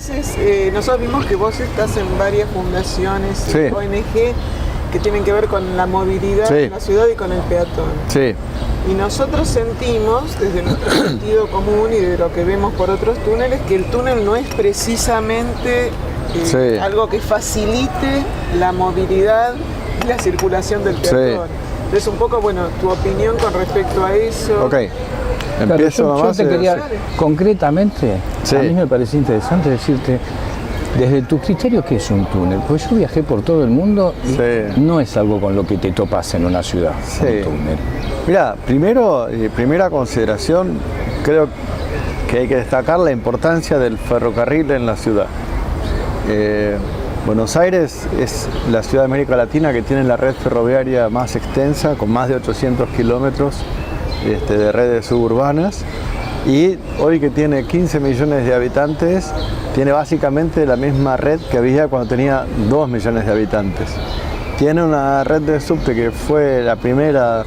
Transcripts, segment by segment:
veces nosotros vimos que vos estás en varias fundaciones, Sí. ONG, que tienen que ver con la movilidad Sí. en la ciudad y con el peatón. Sí, Y nosotros sentimos, desde nuestro sentido común y de lo que vemos por otros túneles, que el túnel no es precisamente Sí. algo que facilite la movilidad y la circulación del Sí. peatón. Entonces, un poco, bueno, tu opinión con respecto a eso. ok. Claro, Empiezo yo nomás. te quería, sí. concretamente, Sí. a mí me parece interesante decirte, desde tu criterio, ¿qué es un túnel? Porque yo viajé por todo el mundo y Sí. no es algo con lo que te topas en una ciudad, Sí. un túnel. Mira, primera consideración, creo que hay que destacar la importancia del ferrocarril en la ciudad. Buenos Aires es la ciudad de América Latina que tiene la red ferroviaria más extensa, con más de 800 kilómetros de redes suburbanas, y hoy que tiene 15 millones de habitantes, tiene básicamente la misma red que había cuando tenía 2 millones de habitantes. Tiene una red de subte que fue la primera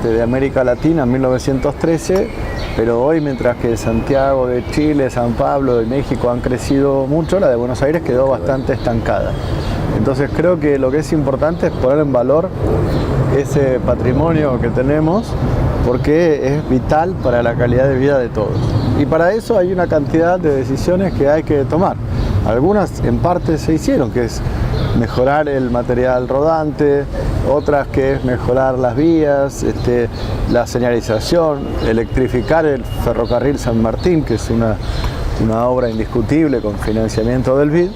de América Latina en 1913, pero hoy, mientras que Santiago de Chile, San Pablo de México han crecido mucho, la de Buenos Aires quedó bastante estancada. Entonces creo que lo que es importante es poner en valor ese patrimonio que tenemos, porque es vital para la calidad de vida de todos. Y para eso hay una cantidad de decisiones que hay que tomar. Algunas en parte se hicieron, que es mejorar el material rodante, otras que es mejorar las vías, la señalización, electrificar el ferrocarril San Martín, que es una obra indiscutible con financiamiento del BID.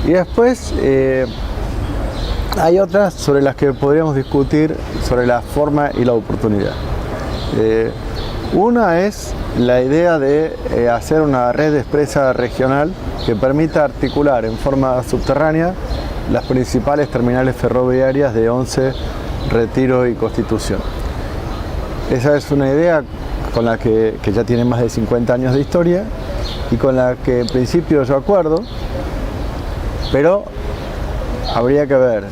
Y después hay otras sobre las que podríamos discutir sobre la forma y la oportunidad. Una es la idea de hacer una red expresa regional que permita articular en forma subterránea las principales terminales ferroviarias de Once, Retiro y Constitución. Esa es una idea con la que ya tiene más de 50 años de historia y con la que en principio yo acuerdo, pero habría que ver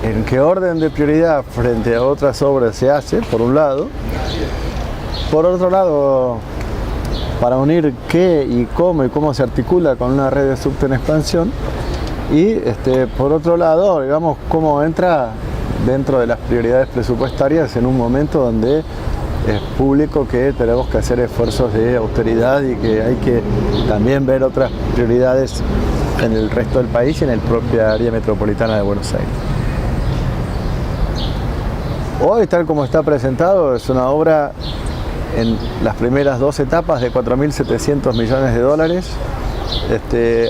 en qué orden de prioridad frente a otras obras se hace, por un lado. Por otro lado, para unir qué y cómo se articula con una red de subte en expansión. Y por otro lado, digamos, cómo entra dentro de las prioridades presupuestarias en un momento donde es público que tenemos que hacer esfuerzos de austeridad y que hay que también ver otras prioridades en el resto del país y en la propia área metropolitana de Buenos Aires. Hoy, tal como está presentado, es una obra en las primeras 2 etapas de 4.700 millones de dólares,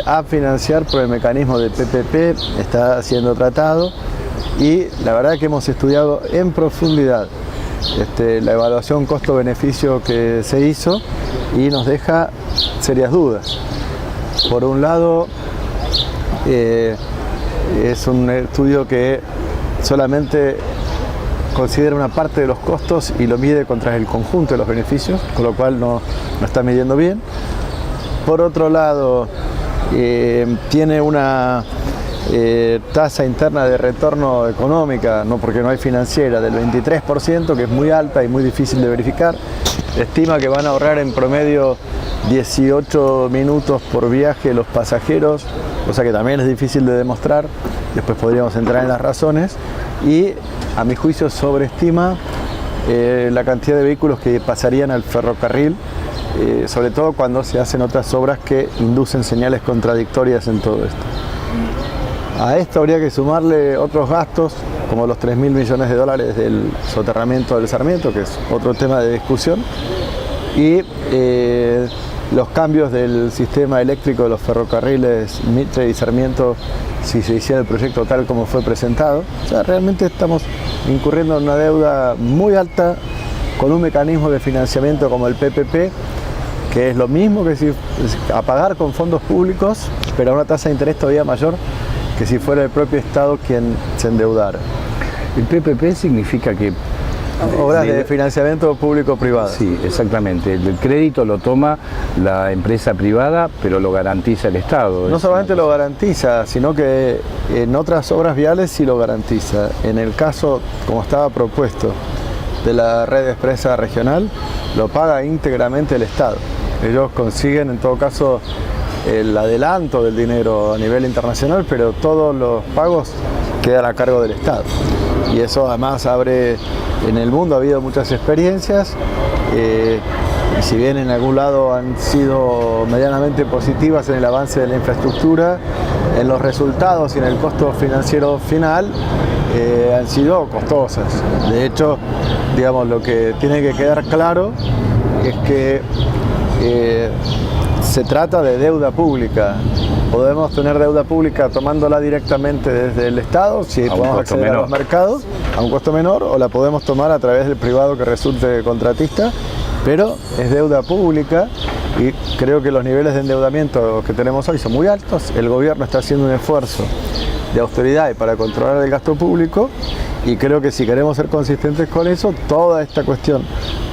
a financiar por el mecanismo de PPP, está siendo tratado, y la verdad que hemos estudiado en profundidad la evaluación costo-beneficio que se hizo y nos deja serias dudas. Por un lado, es un estudio que solamente considera una parte de los costos y lo mide contra el conjunto de los beneficios, con lo cual no está midiendo bien. Por otro lado, tiene una tasa interna de retorno económica, no porque no hay financiera, del 23%, que es muy alta y muy difícil de verificar. Estima que van a ahorrar en promedio 18 minutos por viaje los pasajeros, cosa que también es difícil de demostrar. Después podríamos entrar en las razones. Y a mi juicio sobreestima la cantidad de vehículos que pasarían al ferrocarril, sobre todo cuando se hacen otras obras que inducen señales contradictorias en todo esto. A esto habría que sumarle otros gastos, como los 3.000 millones de dólares del soterramiento del Sarmiento, que es otro tema de discusión, y los cambios del sistema eléctrico de los ferrocarriles Mitre y Sarmiento si se hiciera el proyecto tal como fue presentado. O sea, realmente estamos incurriendo en una deuda muy alta con un mecanismo de financiamiento como el PPP, que es lo mismo que si a pagar con fondos públicos, pero a una tasa de interés todavía mayor que si fuera el propio Estado quien se endeudara. El PPP significa que... Obras de financiamiento público-privado. Sí, exactamente. El crédito lo toma la empresa privada, pero lo garantiza el Estado. No solamente lo garantiza, sino que en otras obras viales sí lo garantiza. En el caso, como estaba propuesto, de la red expresa regional, lo paga íntegramente el Estado. Ellos consiguen, en todo caso, el adelanto del dinero a nivel internacional, pero todos los pagos quedan a cargo del Estado. Y eso además abre, en el mundo ha habido muchas experiencias, y si bien en algún lado han sido medianamente positivas en el avance de la infraestructura, en los resultados y en el costo financiero final han sido costosas. De hecho, digamos, lo que tiene que quedar claro es que se trata de deuda pública. Podemos tener deuda pública tomándola directamente desde el Estado, si podemos acceder a los mercados, a un costo menor, o la podemos tomar a través del privado que resulte contratista, pero es deuda pública y creo que los niveles de endeudamiento que tenemos hoy son muy altos. El gobierno está haciendo un esfuerzo de austeridad y para controlar el gasto público, y creo que si queremos ser consistentes con eso, toda esta cuestión,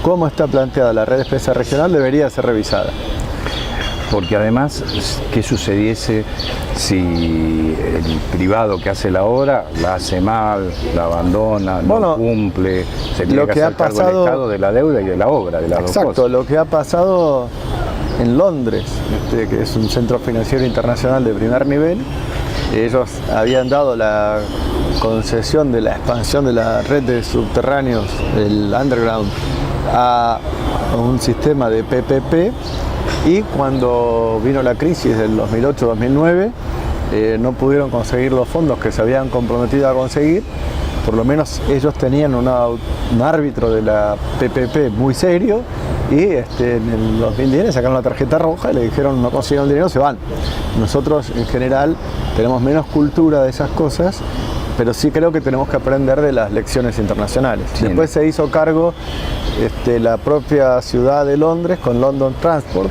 cómo está planteada la red de defensa regional, debería ser revisada. Porque además, ¿qué sucediese si el privado que hace la obra la hace mal, la abandona, no cumple? Se tiene que hacer cargo el Estado de la deuda y de la obra, de las dos cosas. Exacto, lo que ha pasado en Londres, que es un centro financiero internacional de primer nivel. Ellos habían dado la concesión de la expansión de la red de subterráneos, el underground, a un sistema de PPP, y cuando vino la crisis del 2008-2009 no pudieron conseguir los fondos que se habían comprometido a conseguir. Por lo menos ellos tenían un árbitro de la PPP muy serio, y en el 2010 le sacaron la tarjeta roja y le dijeron no consiguieron dinero, se van. Nosotros en general tenemos menos cultura de esas cosas, pero sí creo que tenemos que aprender de las lecciones internacionales. Sí. Después se hizo cargo la propia ciudad de Londres con London Transport,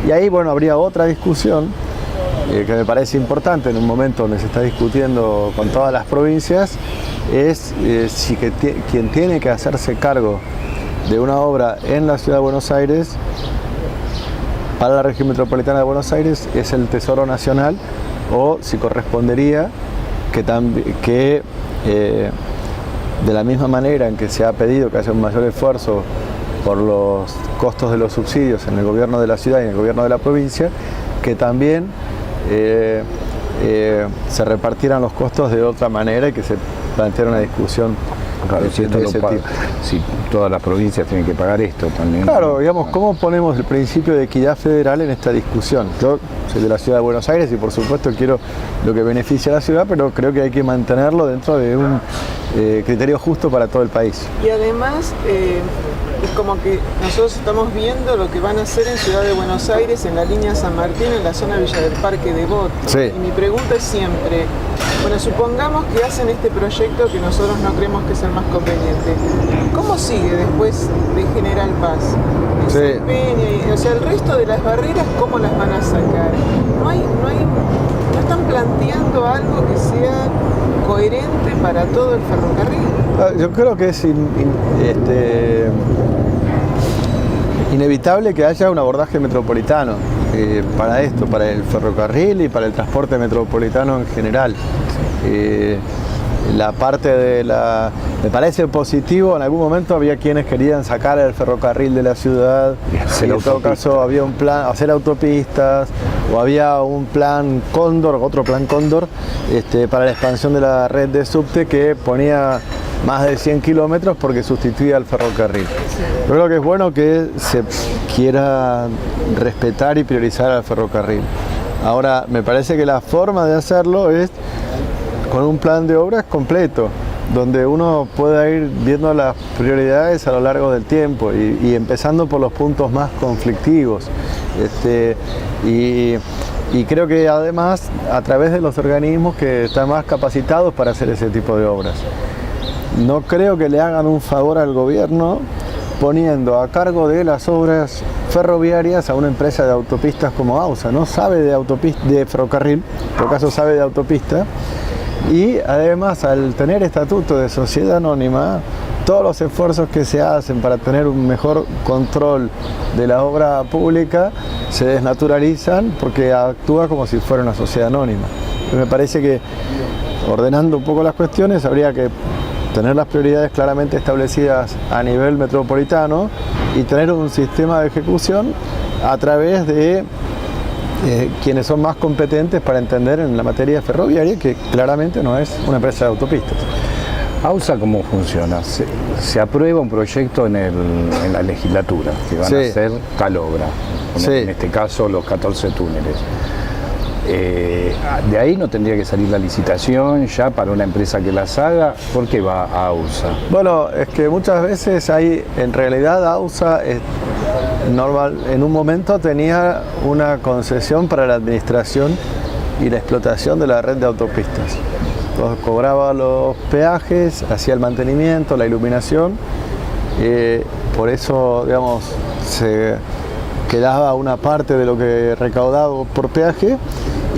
y ahí habría otra discusión que me parece importante en un momento donde se está discutiendo con todas las provincias, es si quien tiene que hacerse cargo de una obra en la Ciudad de Buenos Aires, para la región metropolitana de Buenos Aires, es el Tesoro Nacional, o si correspondería que de la misma manera en que se ha pedido que haya un mayor esfuerzo por los costos de los subsidios en el gobierno de la ciudad y en el gobierno de la provincia, que también se repartieran los costos de otra manera y que se planteara una discusión. Claro, si esto lo paga, si todas las provincias tienen que pagar esto también. Claro, digamos, ¿cómo ponemos el principio de equidad federal en esta discusión? Yo soy de la ciudad de Buenos Aires y por supuesto quiero lo que beneficia a la ciudad, pero creo que hay que mantenerlo dentro de un criterio justo para todo el país. Y además, es como que nosotros estamos viendo lo que van a hacer en Ciudad de Buenos Aires, en la línea San Martín, en la zona Villa del Parque Devoto. Sí. Y mi pregunta es siempre, supongamos que hacen este proyecto que nosotros no creemos que es el más conveniente. ¿Cómo sigue después de General Paz? Sí. Peña, el resto de las barreras, ¿cómo las van a sacar? No están planteando algo que sea coherente para todo el ferrocarril. Yo creo que es inevitable que haya un abordaje metropolitano para esto, para el ferrocarril y para el transporte metropolitano en general. La parte me parece positivo, en algún momento había quienes querían sacar el ferrocarril de la ciudad, y en todo caso había un plan, hacer autopistas, o había un plan Cóndor, otro plan Cóndor, para la expansión de la red de subte, que ponía más de 100 kilómetros porque sustituía al ferrocarril. Yo creo que es bueno que se quiera respetar y priorizar al ferrocarril. Ahora, me parece que la forma de hacerlo es con un plan de obras completo, donde uno pueda ir viendo las prioridades a lo largo del tiempo y empezando por los puntos más conflictivos. Y creo que además a través de los organismos que están más capacitados para hacer ese tipo de obras. No creo que le hagan un favor al gobierno poniendo a cargo de las obras ferroviarias a una empresa de autopistas como AUSA. No sabe de ferrocarril, en todo caso sabe de autopista. Y además, al tener estatuto de sociedad anónima, todos los esfuerzos que se hacen para tener un mejor control de la obra pública se desnaturalizan porque actúa como si fuera una sociedad anónima. Me parece que, ordenando un poco las cuestiones, habría que tener las prioridades claramente establecidas a nivel metropolitano y tener un sistema de ejecución a través de quienes son más competentes para entender en la materia ferroviaria, que claramente no es una empresa de autopistas. AUSA, ¿cómo funciona? Se aprueba un proyecto en la legislatura, que van a hacer tal obra, en este caso los 14 túneles. De ahí no tendría que salir la licitación ya para una empresa que las haga. ¿Por qué va a AUSA? Bueno, es que muchas veces en realidad AUSA en un momento tenía una concesión para la administración y la explotación de la red de autopistas. Entonces, cobraba los peajes, hacía el mantenimiento, la iluminación, por eso, digamos, se quedaba una parte de lo que recaudaba por peaje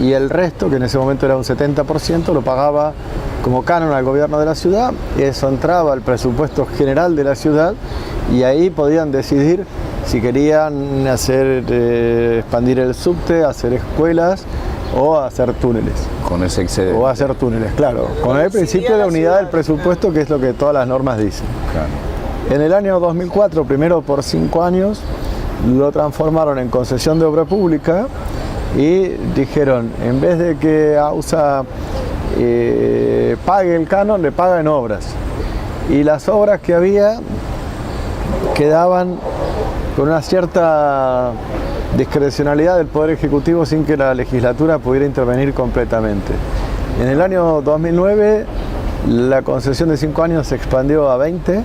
y el resto, que en ese momento era un 70%, lo pagaba como canon al gobierno de la ciudad, y eso entraba al presupuesto general de la ciudad y ahí podían decidir si querían expandir el subte, hacer escuelas o hacer túneles. Con ese excedente. O hacer túneles, claro. Con el principio de unidad del presupuesto, que es lo que todas las normas dicen. Claro. En el año 2004, primero por 5 años, lo transformaron en concesión de obra pública y dijeron, en vez de que AUSA pague el canon, le paga en obras. Y las obras que había quedaban con una cierta discrecionalidad del Poder Ejecutivo sin que la legislatura pudiera intervenir completamente. En el año 2009 la concesión de 5 años se expandió a 20,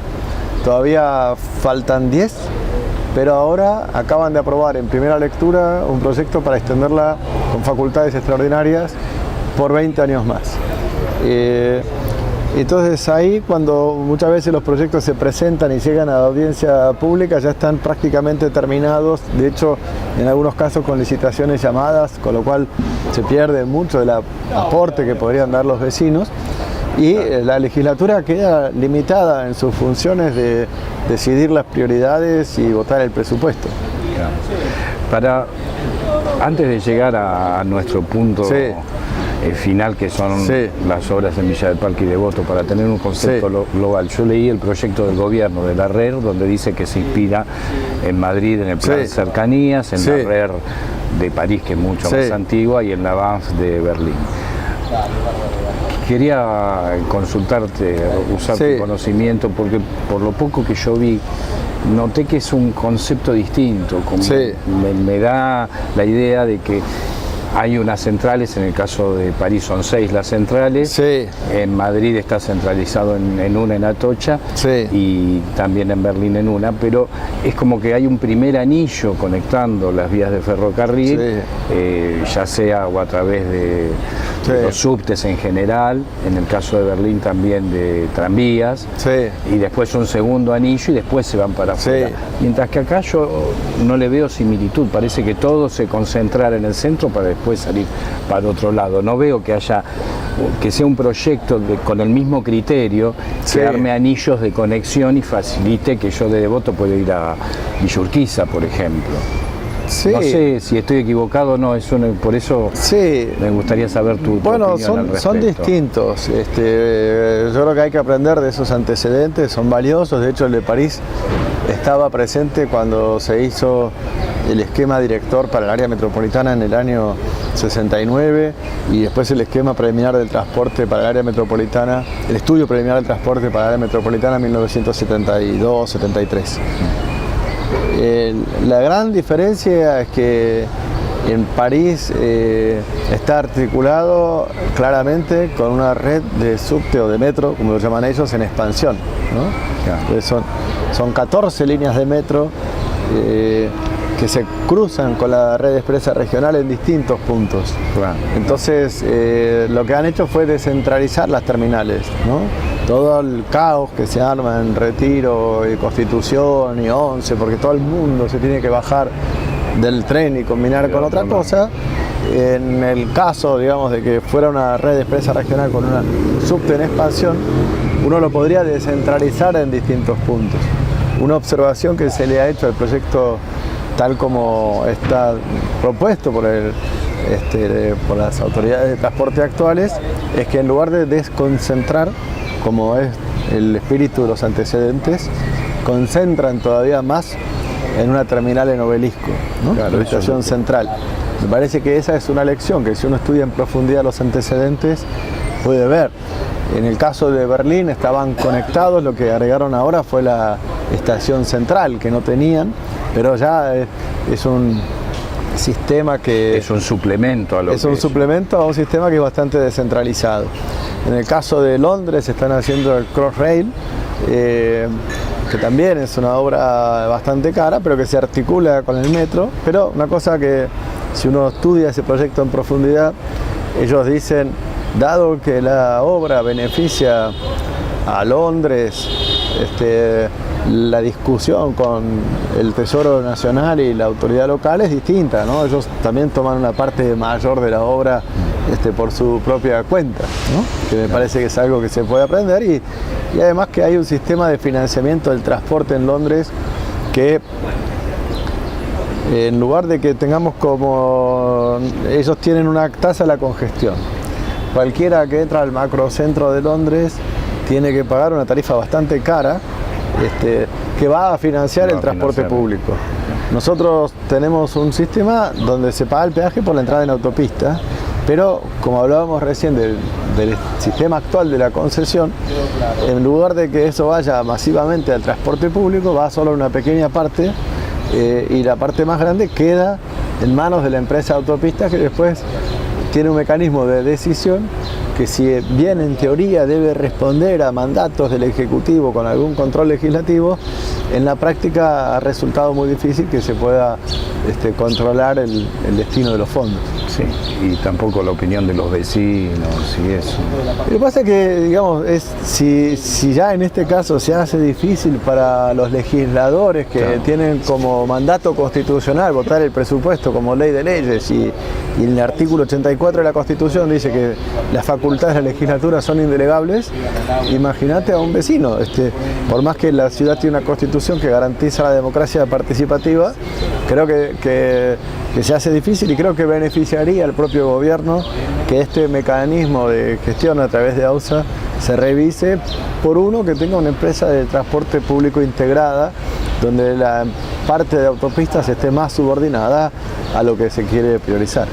todavía faltan 10, pero ahora acaban de aprobar en primera lectura un proyecto para extenderla con facultades extraordinarias por 20 años más. Entonces ahí, cuando muchas veces los proyectos se presentan y llegan a la audiencia pública, ya están prácticamente terminados, de hecho en algunos casos con licitaciones llamadas, con lo cual se pierde mucho del aporte que podrían dar los vecinos, y la legislatura queda limitada en sus funciones de decidir las prioridades y votar el presupuesto. Antes de llegar a nuestro punto final, que son las obras en Villa del Parque y Devoto, para tener un concepto global, yo leí el proyecto del gobierno de la RER, donde dice que se inspira en Madrid en el plan de cercanías, en la RER de París, que es mucho más antigua, y en la BANF de Berlín. Quería consultarte, usar tu conocimiento, porque por lo poco que yo vi, noté que es un concepto distinto. Como me da la idea de que hay unas centrales, en el caso de París son 6 las centrales, en Madrid está centralizado en una en Atocha, y también en Berlín en una, pero es como que hay un primer anillo conectando las vías de ferrocarril, ya sea o a través de los subtes en general, en el caso de Berlín también de tranvías, y después un segundo anillo y después se van para afuera. Mientras que acá yo no le veo similitud, parece que todo se concentrara en el centro para después salir para otro lado. No veo que sea un proyecto con el mismo criterio, que arme anillos de conexión y facilite que yo de Devoto pueda ir a Villa Urquiza, por ejemplo. No sé si estoy equivocado o no, por eso me gustaría saber tu opinión al respecto. Son distintos. Yo creo que hay que aprender de esos antecedentes, son valiosos. De hecho, el de París estaba presente cuando se hizo el esquema director para el área metropolitana en el año 69, y después el esquema preliminar del transporte para el área metropolitana, el estudio preliminar del transporte para el área metropolitana en 1972-73. La gran diferencia es que en París está articulado claramente con una red de subte o de metro, como lo llaman ellos, en expansión, ¿no? Son 14 líneas de metro que se cruzan con la red expresa regional en distintos puntos. Entonces, lo que han hecho fue descentralizar las terminales, ¿no? Todo el caos que se arma en Retiro y Constitución y 11, porque todo el mundo se tiene que bajar del tren y combinar con otra cosa. En el caso, digamos, de que fuera una red expresa regional con una subte en expansión, uno lo podría descentralizar en distintos puntos. Una observación que se le ha hecho al proyecto tal como está propuesto por las autoridades de transporte actuales, es que en lugar de desconcentrar, como es el espíritu de los antecedentes, concentran todavía más en una terminal en Obelisco, ¿no? La estación central. Me parece que esa es una lección que si uno estudia en profundidad los antecedentes puede ver. En el caso de Berlín estaban conectados, lo que agregaron ahora fue la estación central que no tenían, pero ya es un sistema que... Es un suplemento a lo que es un suplemento a un sistema que es bastante descentralizado. En el caso de Londres están haciendo el Crossrail, que también es una obra bastante cara, pero que se articula con el metro. Pero una cosa que si uno estudia ese proyecto en profundidad, ellos dicen, dado que la obra beneficia a Londres, la discusión con el Tesoro Nacional y la autoridad local es distinta, ¿no? Ellos también toman una parte mayor de la obra por su propia cuenta, ¿no? Que me parece que es algo que se puede aprender y además que hay un sistema de financiamiento del transporte en Londres que en lugar de que tengamos como ellos tienen una tasa a la congestión. Cualquiera que entra al macrocentro de Londres tiene que pagar una tarifa bastante cara que va a financiar el transporte público. Nosotros tenemos un sistema donde se paga el peaje por la entrada en autopista, pero como hablábamos recién del sistema actual de la concesión, en lugar de que eso vaya masivamente al transporte público, va solo una pequeña parte y la parte más grande queda en manos de la empresa de autopistas, que después tiene un mecanismo de decisión que, si bien en teoría debe responder a mandatos del Ejecutivo con algún control legislativo, en la práctica ha resultado muy difícil que se pueda controlar el destino de los fondos. Sí, y tampoco la opinión de los vecinos y eso. Lo que pasa es que, digamos, si ya en este caso se hace difícil para los legisladores que tienen como mandato constitucional votar el presupuesto como ley de leyes y en el artículo 84 de la Constitución dice que las facultades de la legislatura son indelegables, imagínate a un vecino. Por más que la ciudad tiene una constitución que garantiza la democracia participativa, creo que se hace difícil y creo que beneficiaría al propio gobierno que este mecanismo de gestión a través de AUSA se revise por uno que tenga una empresa de transporte público integrada, donde la parte de autopistas esté más subordinada a lo que se quiere priorizar.